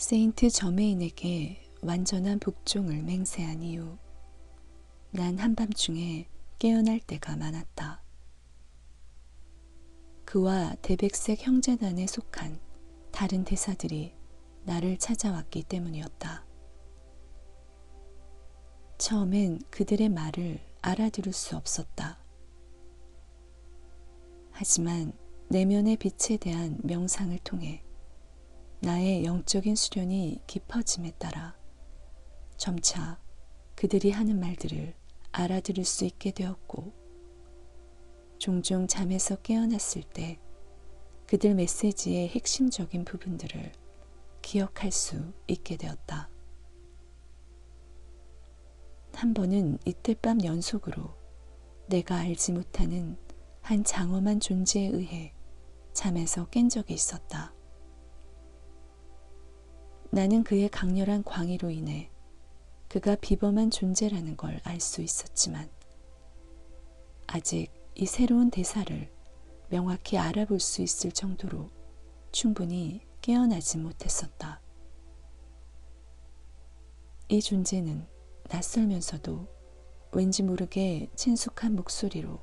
세인트 저메인에게 완전한 복종을 맹세한 이후 난 한밤중에 깨어날 때가 많았다. 그와 대백색 형제단에 속한 다른 대사들이 나를 찾아왔기 때문이었다. 처음엔 그들의 말을 알아들을 수 없었다. 하지만 내면의 빛에 대한 명상을 통해 나의 영적인 수련이 깊어짐에 따라 점차 그들이 하는 말들을 알아들을 수 있게 되었고, 종종 잠에서 깨어났을 때 그들 메시지의 핵심적인 부분들을 기억할 수 있게 되었다. 한 번은 이틀 밤 연속으로 내가 알지 못하는 한 장엄한 존재에 의해 잠에서 깬 적이 있었다. 나는 그의 강렬한 광의로 인해 그가 비범한 존재라는 걸 알 수 있었지만 아직 이 새로운 대사를 명확히 알아볼 수 있을 정도로 충분히 깨어나지 못했었다. 이 존재는 낯설면서도 왠지 모르게 친숙한 목소리로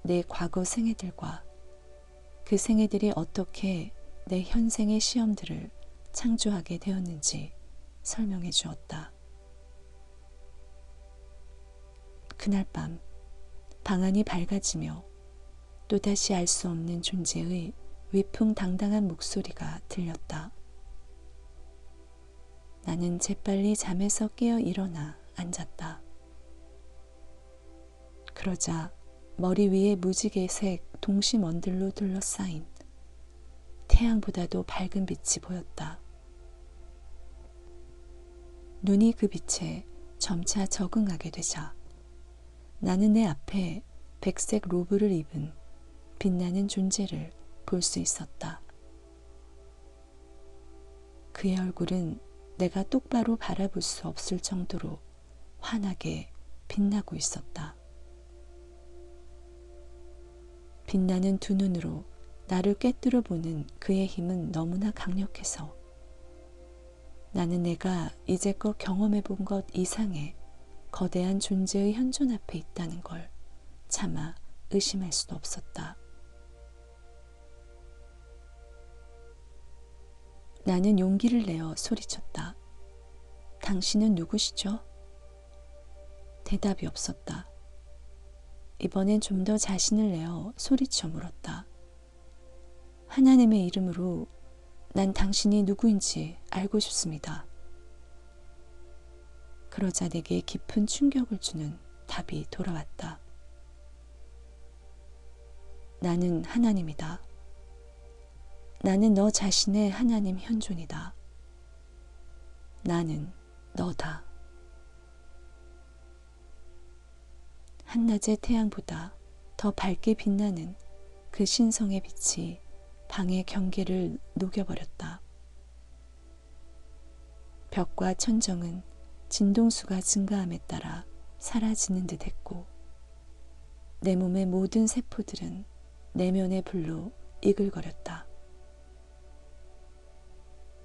내 과거 생애들과 그 생애들이 어떻게 내 현생의 시험들을 창조하게 되었는지 설명해 주었다. 그날 밤 방안이 밝아지며 또다시 알 수 없는 존재의 위풍당당한 목소리가 들렸다. 나는 재빨리 잠에서 깨어 일어나 앉았다. 그러자 머리 위에 무지개색 동심원들로 둘러싸인 태양보다도 밝은 빛이 보였다. 눈이 그 빛에 점차 적응하게 되자 나는 내 앞에 백색 로브를 입은 빛나는 존재를 볼 수 있었다. 그의 얼굴은 내가 똑바로 바라볼 수 없을 정도로 환하게 빛나고 있었다. 빛나는 두 눈으로 나를 꿰뚫어 보는 그의 힘은 너무나 강력해서 나는 내가 이제껏 경험해 본 것 이상의 거대한 존재의 현존 앞에 있다는 걸 차마 의심할 수도 없었다. 나는 용기를 내어 소리쳤다. 당신은 누구시죠? 대답이 없었다. 이번엔 좀 더 자신을 내어 소리쳐 물었다. 하나님의 이름으로 난 당신이 누구인지 알고 싶습니다. 그러자 내게 깊은 충격을 주는 답이 돌아왔다. 나는 하나님이다. 나는 너 자신의 하나님 현존이다. 나는 너다. 한낮의 태양보다 더 밝게 빛나는 그 신성의 빛이 방의 경계를 녹여버렸다. 벽과 천정은 진동수가 증가함에 따라 사라지는 듯 했고 내 몸의 모든 세포들은 내면의 불로 이글거렸다.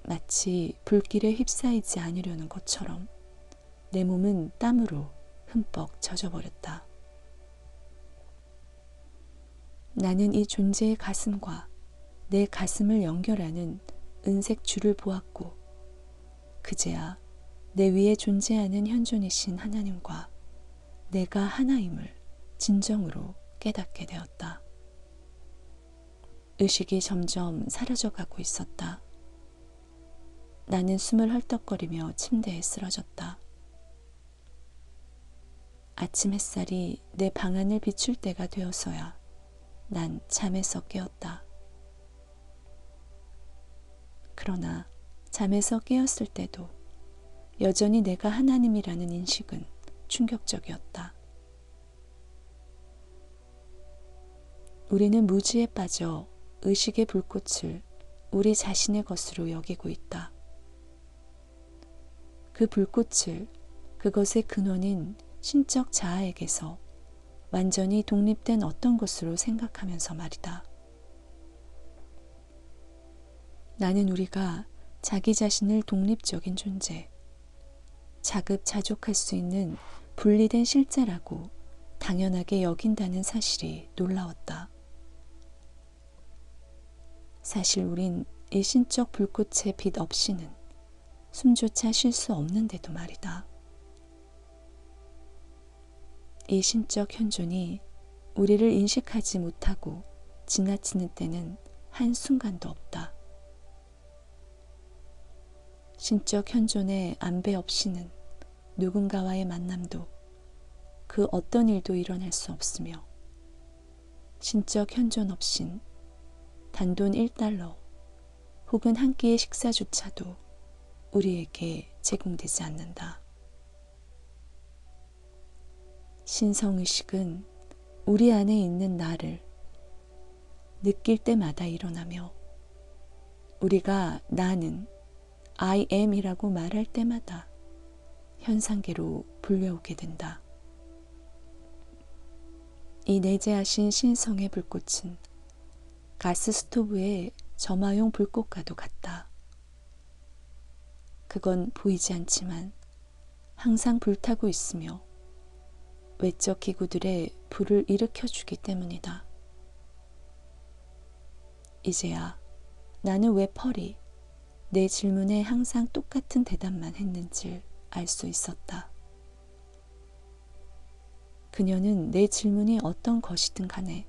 마치 불길에 휩싸이지 않으려는 것처럼 내 몸은 땀으로 흠뻑 젖어버렸다. 나는 이 존재의 가슴과 내 가슴을 연결하는 은색 줄을 보았고 그제야 내 위에 존재하는 현존이신 하나님과 내가 하나임을 진정으로 깨닫게 되었다. 의식이 점점 사라져가고 있었다. 나는 숨을 헐떡거리며 침대에 쓰러졌다. 아침 햇살이 내 방안을 비출 때가 되어서야 난 잠에서 깨었다. 그러나 잠에서 깨었을 때도 여전히 내가 하나님이라는 인식은 충격적이었다. 우리는 무지에 빠져 의식의 불꽃을 우리 자신의 것으로 여기고 있다. 그 불꽃을 그것의 근원인 신적 자아에게서 완전히 독립된 어떤 것으로 생각하면서 말이다. 나는 우리가 자기 자신을 독립적인 존재, 자급자족할 수 있는 분리된 실제라고 당연하게 여긴다는 사실이 놀라웠다. 사실 우린 이 신적 불꽃의 빛 없이는 숨조차 쉴 수 없는데도 말이다. 이 신적 현존이 우리를 인식하지 못하고 지나치는 때는 한순간도 없다. 신적 현존의 안배 없이는 누군가와의 만남도 그 어떤 일도 일어날 수 없으며 신적 현존 없인 단돈 1달러 혹은 한 끼의 식사조차도 우리에게 제공되지 않는다. 신성의식은 우리 안에 있는 나를 느낄 때마다 일어나며 우리가 나는 I am 이라고 말할 때마다 현상계로 불려오게 된다. 이 내재하신 신성의 불꽃은 가스 스토브의 점화용 불꽃과도 같다. 그건 보이지 않지만 항상 불타고 있으며 외적 기구들의 불을 일으켜주기 때문이다. 이제야 나는 왜 펄이 내 질문에 항상 똑같은 대답만 했는지 알 수 있었다. 그녀는 내 질문이 어떤 것이든 간에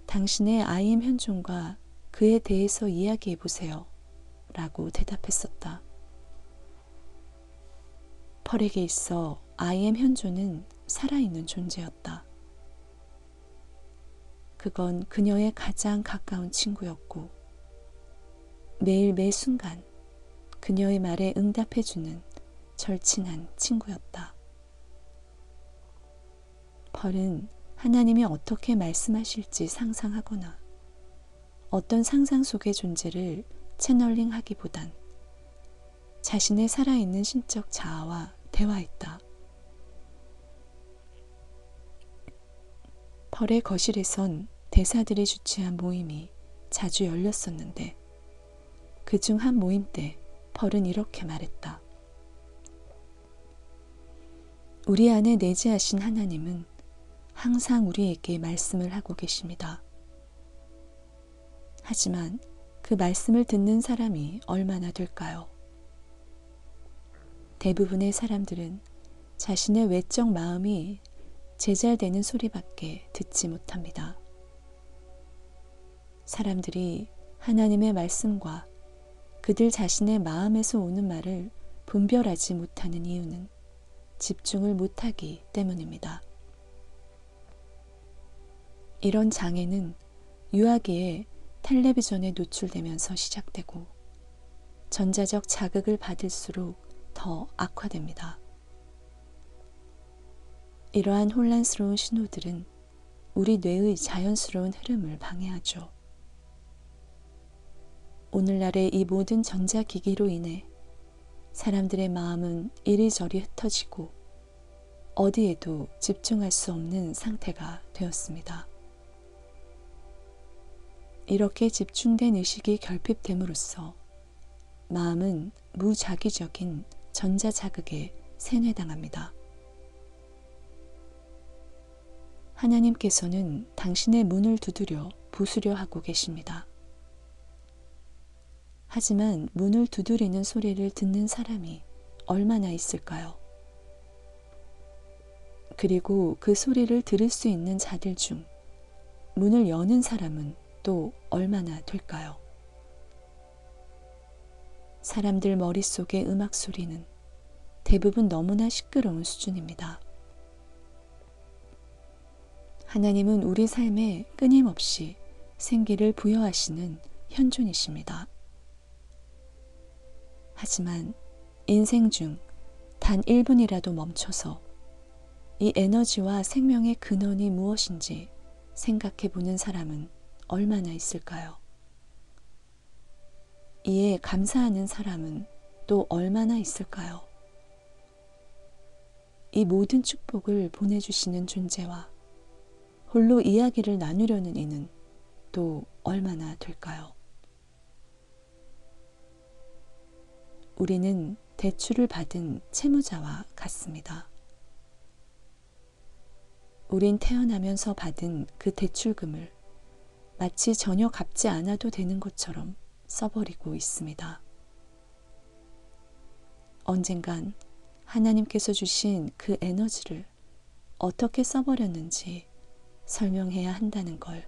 당신의 I am 현존과 그에 대해서 이야기해보세요 라고 대답했었다. 펄에게 있어 I am 현존은 살아있는 존재였다. 그건 그녀의 가장 가까운 친구였고 매일 매 순간 그녀의 말에 응답해주는 절친한 친구였다. 펄은 하나님이 어떻게 말씀하실지 상상하거나 어떤 상상 속의 존재를 채널링하기보단 자신의 살아있는 신적 자아와 대화했다. 펄의 거실에선 대사들이 주최한 모임이 자주 열렸었는데 그중 한 모임 때 펄은 이렇게 말했다. 우리 안에 내재하신 하나님은 항상 우리에게 말씀을 하고 계십니다. 하지만 그 말씀을 듣는 사람이 얼마나 될까요? 대부분의 사람들은 자신의 외적 마음이 제잘되는 소리밖에 듣지 못합니다. 사람들이 하나님의 말씀과 그들 자신의 마음에서 오는 말을 분별하지 못하는 이유는 집중을 못하기 때문입니다. 이런 장애는 유아기에 텔레비전에 노출되면서 시작되고 전자적 자극을 받을수록 더 악화됩니다. 이러한 혼란스러운 신호들은 우리 뇌의 자연스러운 흐름을 방해하죠. 오늘날의 이 모든 전자기기로 인해 사람들의 마음은 이리저리 흩어지고 어디에도 집중할 수 없는 상태가 되었습니다. 이렇게 집중된 의식이 결핍됨으로써 마음은 무작위적인 전자자극에 세뇌당합니다. 하나님께서는 당신의 문을 두드려 부수려 하고 계십니다. 하지만 문을 두드리는 소리를 듣는 사람이 얼마나 있을까요? 그리고 그 소리를 들을 수 있는 자들 중 문을 여는 사람은 또 얼마나 될까요? 사람들 머릿속의 음악 소리는 대부분 너무나 시끄러운 수준입니다. 하나님은 우리 삶에 끊임없이 생기를 부여하시는 현존이십니다. 하지만 인생 중 단 1분이라도 멈춰서 이 에너지와 생명의 근원이 무엇인지 생각해 보는 사람은 얼마나 있을까요? 이에 감사하는 사람은 또 얼마나 있을까요? 이 모든 축복을 보내주시는 존재와 홀로 이야기를 나누려는 이는 또 얼마나 될까요? 우리는 대출을 받은 채무자와 같습니다. 우린 태어나면서 받은 그 대출금을 마치 전혀 갚지 않아도 되는 것처럼 써버리고 있습니다. 언젠간 하나님께서 주신 그 에너지를 어떻게 써버렸는지 설명해야 한다는 걸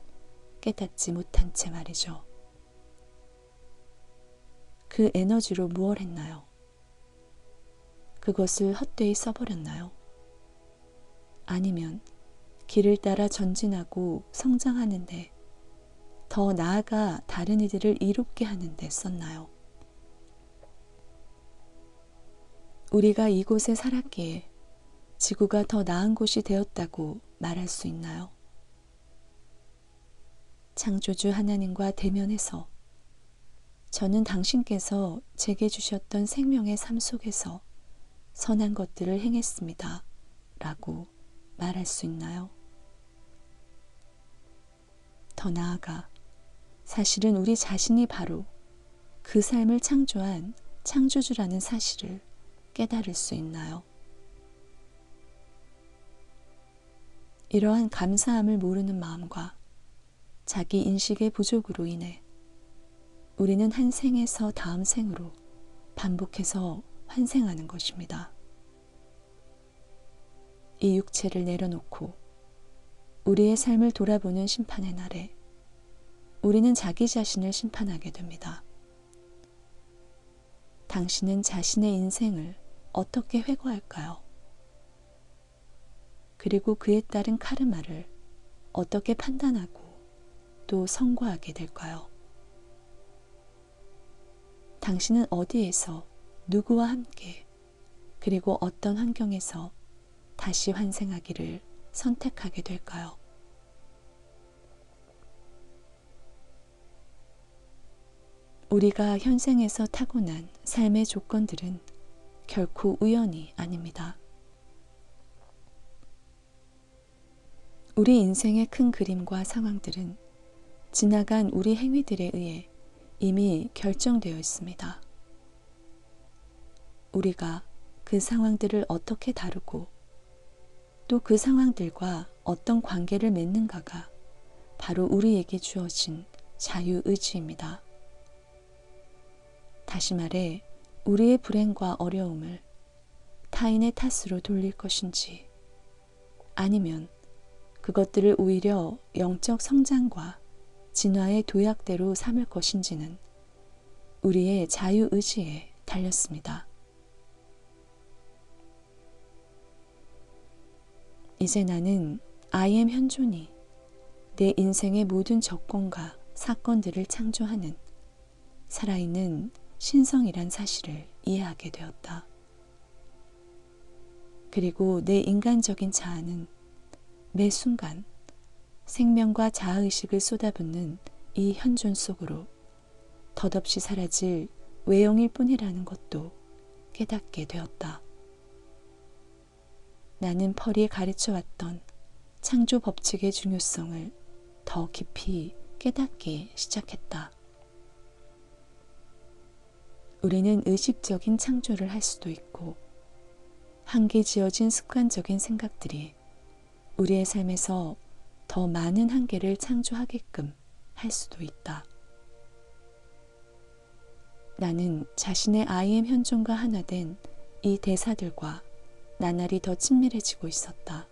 깨닫지 못한 채 말이죠. 그 에너지로 무엇을 했나요? 그것을 헛되이 써버렸나요? 아니면 길을 따라 전진하고 성장하는데 더 나아가 다른 이들을 이롭게 하는데 썼나요? 우리가 이곳에 살았기에 지구가 더 나은 곳이 되었다고 말할 수 있나요? 창조주 하나님과 대면해서 저는 당신께서 제게 주셨던 생명의 삶 속에서 선한 것들을 행했습니다. 라고 말할 수 있나요? 더 나아가 사실은 우리 자신이 바로 그 삶을 창조한 창조주라는 사실을 깨달을 수 있나요? 이러한 감사함을 모르는 마음과 자기 인식의 부족으로 인해 우리는 한 생에서 다음 생으로 반복해서 환생하는 것입니다. 이 육체를 내려놓고 우리의 삶을 돌아보는 심판의 날에 우리는 자기 자신을 심판하게 됩니다. 당신은 자신의 인생을 어떻게 회고할까요? 그리고 그에 따른 카르마를 어떻게 판단하고 또 선고하게 될까요? 당신은 어디에서 누구와 함께 그리고 어떤 환경에서 다시 환생하기를 선택하게 될까요? 우리가 현생에서 타고난 삶의 조건들은 결코 우연이 아닙니다. 우리 인생의 큰 그림과 상황들은 지나간 우리 행위들에 의해 이미 결정되어 있습니다. 우리가 그 상황들을 어떻게 다루고 또 그 상황들과 어떤 관계를 맺는가가 바로 우리에게 주어진 자유의지입니다. 다시 말해 우리의 불행과 어려움을 타인의 탓으로 돌릴 것인지 아니면 그것들을 오히려 영적 성장과 진화의 도약대로 삼을 것인지는 우리의 자유의지에 달렸습니다. 이제 나는 I am 현존이 내 인생의 모든 조건과 사건들을 창조하는 살아있는 신성이란 사실을 이해하게 되었다. 그리고 내 인간적인 자아는 매 순간 생명과 자아의식을 쏟아붓는 이 현존 속으로 덧없이 사라질 외형일 뿐이라는 것도 깨닫게 되었다. 나는 펄이 가르쳐왔던 창조 법칙의 중요성을 더 깊이 깨닫기 시작했다. 우리는 의식적인 창조를 할 수도 있고 한계 지어진 습관적인 생각들이 우리의 삶에서 더 많은 한계를 창조하게끔 할 수도 있다. 나는 자신의 I am 현존과 하나 된 이 대사들과 나날이 더 친밀해지고 있었다.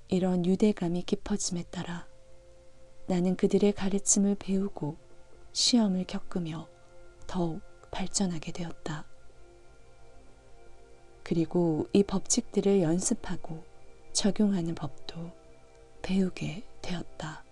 이런 유대감이 깊어짐에 따라 나는 그들의 가르침을 배우고 시험을 겪으며 더욱 발전하게 되었다. 그리고 이 법칙들을 연습하고 적용하는 법도 배우게 되었다.